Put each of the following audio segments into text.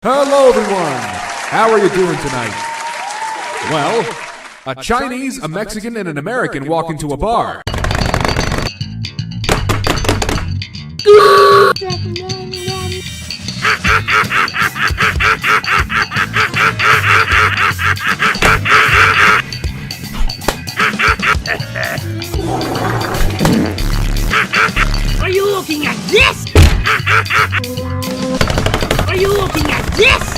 Hello, everyone! How are you doing tonight? Well, a Chinese, a Mexican, and an American walk into a bar. Are you looking at this? Are you looking at this?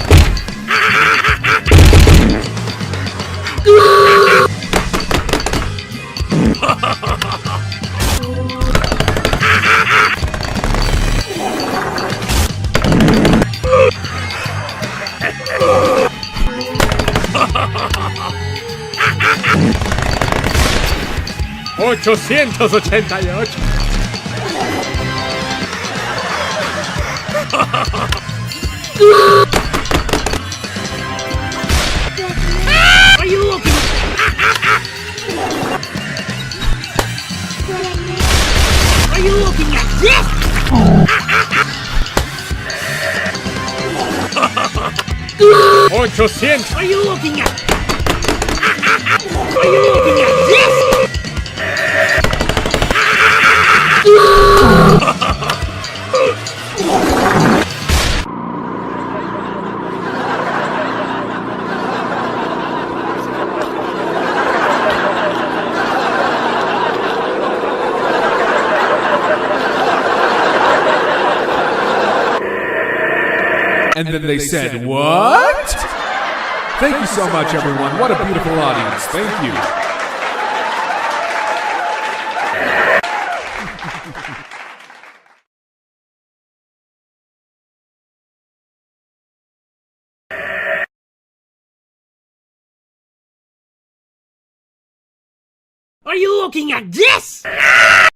¡888! Are you looking? Are you looking at this? 800! Are you looking at? Are you looking at this? And then they said, what? Thank you so much, everyone. What a beautiful audience. Thank you. Are you looking at this?